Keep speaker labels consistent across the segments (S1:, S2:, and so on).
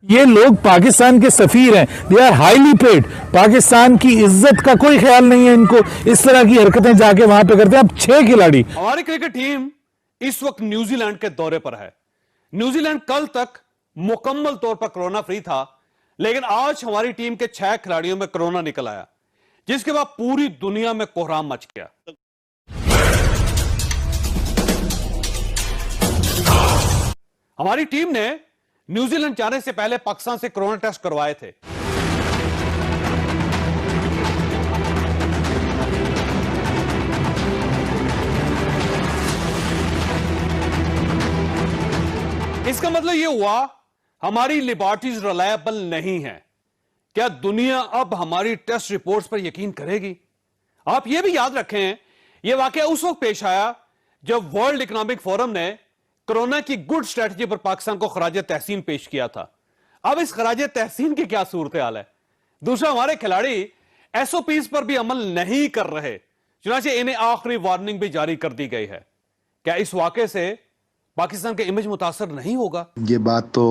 S1: ये लोग पाकिस्तान के सफीर हैं, they are highly paid. Pakistan की इज्जत का कोई ख्याल नहीं है इनको, इस तरह की हरकतें जाके वहां पे करते हैं। अब 6 खिलाड़ी।
S2: हमारी क्रिकेट टीम इस वक्त न्यूजीलैंड के दौरे पर है। न्यूजीलैंड कल तक मुकम्मल तौर पर कोरोना फ्री था, लेकिन आज हमारी टीम के 6 खिलाड़ियों में कोरोना निकल आया, जिसके बाद पूरी दुनिया में कोहराम मच गया। हमारी टीम ने न्यूजीलैंड जाने से पहले पाकिस्तान से कोरोना टेस्ट करवाए थे। इसका मतलब यह हुआ हमारी लेबोरेटरीज रिलायबल नहीं है। क्या दुनिया अब हमारी टेस्ट रिपोर्ट्स पर यकीन करेगी? आप यह भी याद रखें, यह वाकया उस वक्त पेश आया जब वर्ल्ड इकोनॉमिक फोरम ने कोरोना की गुड स्ट्रेटजी पर पाकिस्तान को खराजे तहसीन पेश किया था। अब इस खराजे तहसीन की क्या सूरत हाल है? दूसरा, हमारे खिलाड़ी एसओपीज पर भी अमल नहीं कर रहे, चुनांचे इन्हें आखिरी वार्निंग भी जारी कर दी गई है। क्या इस वाकये से पाकिस्तान का इमेज मुतासर नहीं होगा?
S3: ये बात तो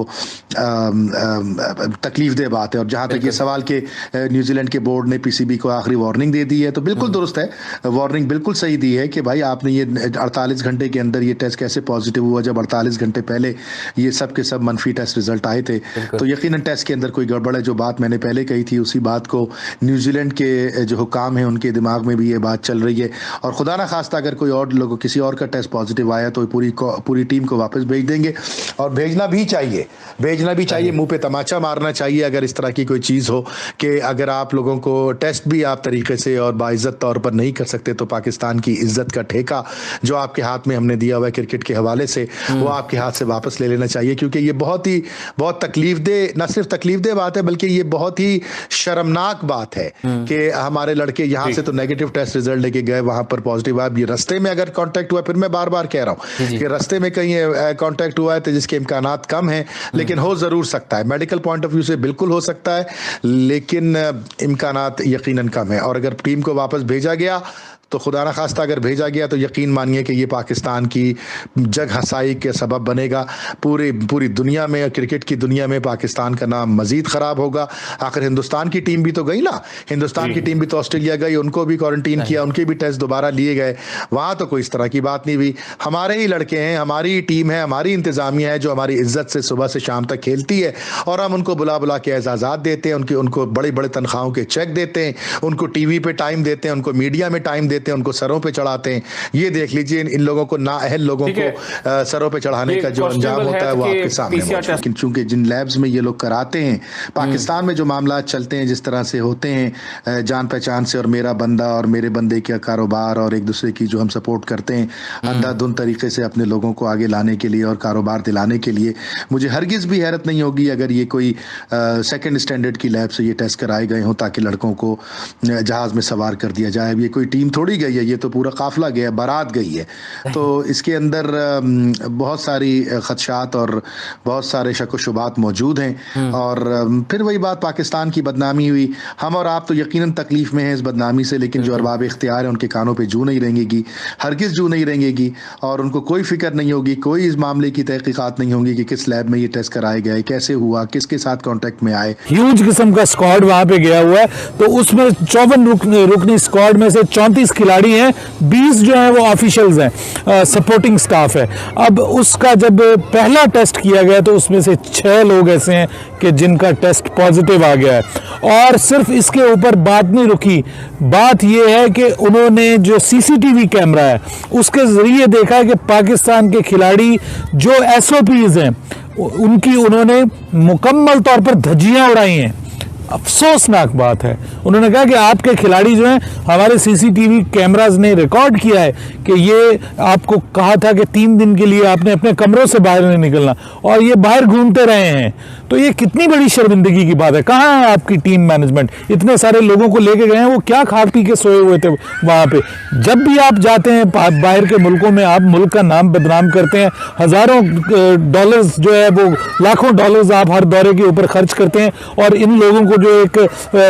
S3: तकलीफ दे बात है। और जहां तक ये सवाल कि न्यूजीलैंड के बोर्ड ने पीसीबी को आखिरी वार्निंग दे दी है, तो बिल्कुल दुरुस्त है, वार्निंग बिल्कुल सही दी है कि भाई आपने ये 48 घंटे के अंदर ये टेस्ट कैसे पॉजिटिव हुआ जब 48 घंटे पहले ये सब के सब मनफी टेस्ट रिजल्ट आए थे। तो यकीनन टेस्ट के अंदर कोई गड़बड़ है। जो बात मैंने पहले कही थी उसी बात को न्यूजीलैंड के जो हुकाम है उनके दिमाग में भी ये बात चल रही है, और खुदा ना खास्ता अगर कोई और लोगों किसी और का टेस्ट पॉजिटिव आया तो पूरी टीम को वापस भेज देंगे। और भेजना भी चाहिए, मुंह पे तमाचा मारना चाहिए अगर इस तरह की कोई चीज़ हो कि अगर आप लोगों को टेस्ट भी आप तरीके से और बाइज्जत तौर पर नहीं कर सकते तो पाकिस्तान की इज्जत का ठेका जो आपके हाथ में हमने दिया हुआ है क्रिकेट के हवाले से, वो आपके हाथ से वापस ले लेना चाहिए। क्योंकि ये बहुत तकलीफदेह, न सिर्फ तकलीफदेह बात है बल्कि ये बहुत ही शर्मनाक बात है कि हमारे लड़के यहाँ से तो नेगेटिव टेस्ट रिजल्ट लेके गए, वहां पर पॉजिटिव आया। ये रस्ते में अगर कॉन्टैक्ट हुआ, फिर मैं बार बार कह रहा हूँ कि रस्ते में कहीं कॉन्टैक्ट हुआ है तो जिसके इम्कानात कम हैं, लेकिन हो जरूर सकता है, मेडिकल पॉइंट ऑफ व्यू से बिल्कुल हो सकता है, लेकिन इम्कानात यकीनन कम है। और अगर टीम को वापस भेजा गया तो खुदा ना खास्ता अगर भेजा गया तो यकीन मानिए कि ये पाकिस्तान की जग हसाई के सबब बनेगा। पूरी दुनिया में, क्रिकेट की दुनिया में पाकिस्तान का नाम मजीद ख़राब होगा। आखिर हिंदुस्तान की टीम भी तो गई ना, हिंदुस्तान की टीम भी तो ऑस्ट्रेलिया गई, उनको भी क्वारंटीन किया, उनके भी टेस्ट दोबारा लिए गए, वहाँ तो कोई इस तरह की बात नहीं हुई। हमारे ही लड़के हैं, हमारी टीम है, हमारी इंतज़ामिया है जो हमारी इज्जत से सुबह से शाम तक खेलती है, और हम उनको बुला बुला के एजाज़ात देते हैं, उनको बड़े बड़े तनख्वाहों के चेक देते हैं, उनको टीवी पे टाइम देते हैं, उनको मीडिया में टाइम देते हैं, उनको सरों पे चढ़ाते हैं। ये देख लीजिए इन लोगों को, नाअहल लोगों को सरों पे चढ़ाने का जो अंजाम होता है वो आपके सामने है। लेकिन चूंकि जिन लैब्स में ये लोग कराते हैं, पाकिस्तान में जो मामला चलते हैं जिस तरह से होते हैं, जान पहचान से और मेरा बंदा और मेरे बंदे का कारोबार और एक दूसरे की जो हम सपोर्ट करते हैं अंधाधुंध तरीके से अपने लोगों को आगे लाने के लिए और कारोबार दिलाने के लिए, मुझे हरगिज भी हैरत नहीं होगी अगर ये कोई सेकंड स्टैंडर्ड की लैब से ये टेस्ट कराए गए हों ताकि लड़कों को जहाज में सवार कर दिया जाए। ये कोई टीम थोड़ी गई है, ये तो पूरा काफिला गया, बारात गई है। तो इसके अंदर बहुत सारी खदशात और बहुत सारे शक व शुबात मौजूद हैं। और फिर वही बात, पाकिस्तान की बदनामी हुई। हम और आप तो यकीनन तकलीफ में हैं इस बदनामी से, लेकिन जो अरबाब इख्तियार है उनके कानों पे जू नहीं रेंगेगी, हरगिज जू नहीं रेंगेगी, और उनको कोई फिक्र नहीं होगी, कोई इस मामले की तहकीकात नहीं होगी कि किस लैब में ये टेस्ट कराए गए, कैसे हुआ, किसके साथ कॉन्टेक्ट में आए।
S1: ह्यूज किस्म का स्क्वाड वहां पे गया हुआ है, तो उसमें 54 रुकनी स्क्वाड में से 34 खिलाड़ी हैं, 20 जो है वो ऑफिशियल्स हैं, सपोर्टिंग स्टाफ है। अब उसका जब पहला टेस्ट किया गया तो उसमें से 6 लोग ऐसे हैं कि जिनका टेस्ट पॉजिटिव आ गया है। और सिर्फ इसके ऊपर बात नहीं रुकी, बात यह है कि उन्होंने जो सीसीटीवी कैमरा है उसके जरिए देखा है कि पाकिस्तान के खिलाड़ी जो एसओपीज हैं उनकी उन्होंने मुकम्मल तौर पर धज्जियां उड़ाई हैं। अफसोसनाक बात है। उन्होंने कहा कि आपके खिलाड़ी जो हैं, हमारे सीसीटीवी कैमराज ने रिकॉर्ड किया है कि ये आपको कहा था कि 3 दिन के लिए आपने अपने कमरों से बाहर नहीं निकलना, और ये बाहर घूमते रहे हैं। तो ये कितनी बड़ी शर्मिंदगी की बात है। कहाँ है आपकी टीम मैनेजमेंट? इतने सारे लोगों को लेके गए हैं, वो क्या खा पी के सोए हुए थे वहां पे। जब भी आप जाते हैं बाहर के मुल्कों में, आप मुल्क का नाम बदनाम करते हैं, हजारों डॉलर्स जो है वो लाखों डॉलर्स आप हर दौरे के ऊपर खर्च करते हैं, और इन लोगों को जो एक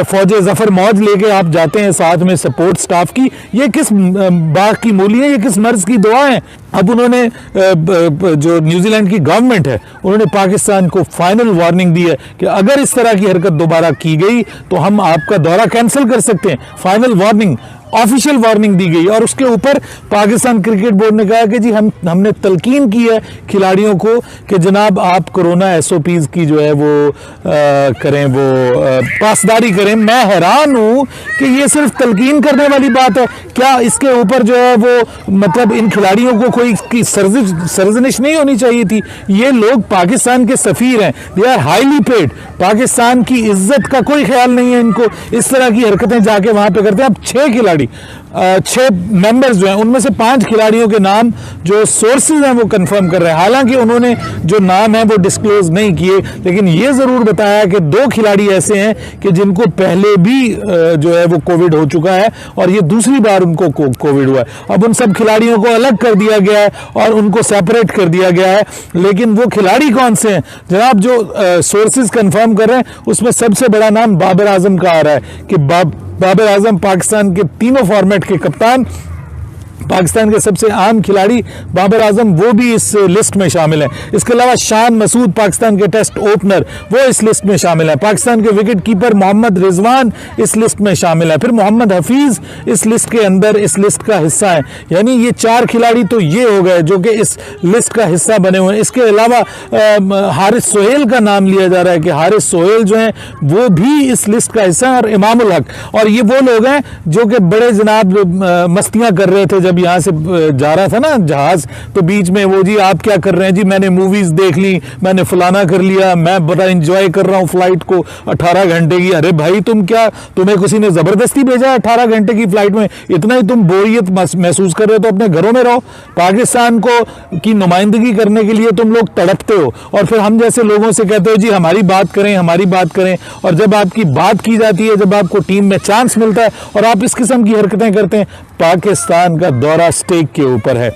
S1: फौजे जफर मौज लेके आप जाते हैं साथ में सपोर्ट स्टाफ की, ये किस बाग की मूली है, ये किस मर्ज की दुआ है। अब उन्होंने जो न्यूजीलैंड की गवर्नमेंट है उन्होंने पाकिस्तान को फाइनल वार्निंग दी है कि अगर इस तरह की हरकत दोबारा की गई तो हम आपका दौरा कैंसिल कर सकते हैं। फाइनल वार्निंग, ऑफिशियल वार्निंग दी गई। और उसके ऊपर पाकिस्तान क्रिकेट बोर्ड ने कहा कि जी हमने तलकीन की है खिलाड़ियों को कि जनाब आप कोरोना एसओपीज की जो है वो करें, वो पासदारी करें। मैं हैरान हूं कि ये सिर्फ तलकीन करने वाली बात है, क्या इसके ऊपर जो है वो मतलब इन खिलाड़ियों को कोई की सर्जनिश नहीं होनी चाहिए थी। ये लोग पाकिस्तान के सफीर हैं, they are highly paid. Pakistan की इज्जत का कोई ख्याल नहीं है इनको, इस तरह की हरकतें जाके वहां पे करते हैं। अब 6 खिलाड़ी 6 मेंबर्स जो हैं उनमें से 5 खिलाड़ियों के नाम जो सोर्सेज हैं वो कंफर्म कर रहे हैं, हालांकि उन्होंने जो नाम है वो डिस्क्लोज नहीं किए, लेकिन ये जरूर बताया कि 2 खिलाड़ी ऐसे हैं कि जिनको पहले भी जो है वो कोविड हो चुका है और ये दूसरी बार उनको कोविड हुआ है। अब उन सब खिलाड़ियों को अलग कर दिया गया है और उनको सेपरेट कर दिया गया है, लेकिन वो खिलाड़ी कौन से हैं जनाब जो सोर्सेज कंफर्म कर रहे हैं उसमें सबसे बड़ा नाम बाबर आजम का आ रहा है कि बाबर आजम पाकिस्तान के तीनों फॉर्मेट के कप्तान, पाकिस्तान के सबसे आम खिलाड़ी बाबर आजम, वो भी इस लिस्ट में शामिल है। इसके अलावा शान मसूद पाकिस्तान के टेस्ट ओपनर वो इस लिस्ट में शामिल है। पाकिस्तान के विकेट कीपर मोहम्मद रिजवान इस लिस्ट में शामिल है। फिर मोहम्मद हफीज इस लिस्ट के अंदर इस लिस्ट का हिस्सा है। यानी ये 4 खिलाड़ी तो ये हो गए जो कि इस लिस्ट का हिस्सा बने हुए हैं। इसके अलावा हारिस सोहेल का नाम लिया जा रहा है कि हारिस सोहेल जो है वो भी इस लिस्ट का हिस्सा है, और इमामुल हक। और ये वो लोग हैं जो कि बड़े जनाब मस्तियां कर रहे थे जब यहाँ से जा रहा था ना जहाज, तो बीच में वो जी आप क्या कर रहे हैं, जी मैंने मूवीज देख ली, मैंने फलाना कर लिया, मैं बड़ा एंजॉय कर रहा हूँ फ्लाइट को 18 घंटे की। अरे भाई तुम क्या, तुम्हें किसी ने जबरदस्ती भेजा 18 घंटे की फ्लाइट में? इतना ही तुम बोरियत महसूस कर रहे हो तो अपने घरों में रहो। पाकिस्तान को की नुमाइंदगी करने के लिए तुम लोग तड़पते हो और फिर हम जैसे लोगों से कहते हो जी हमारी बात करें, हमारी बात करें। और जब आपकी बात की जाती है, जब आपको टीम में चांस मिलता है और आप इस किस्म की हरकतें करते हैं, पाकिस्तान का दौरा स्टेक के ऊपर है।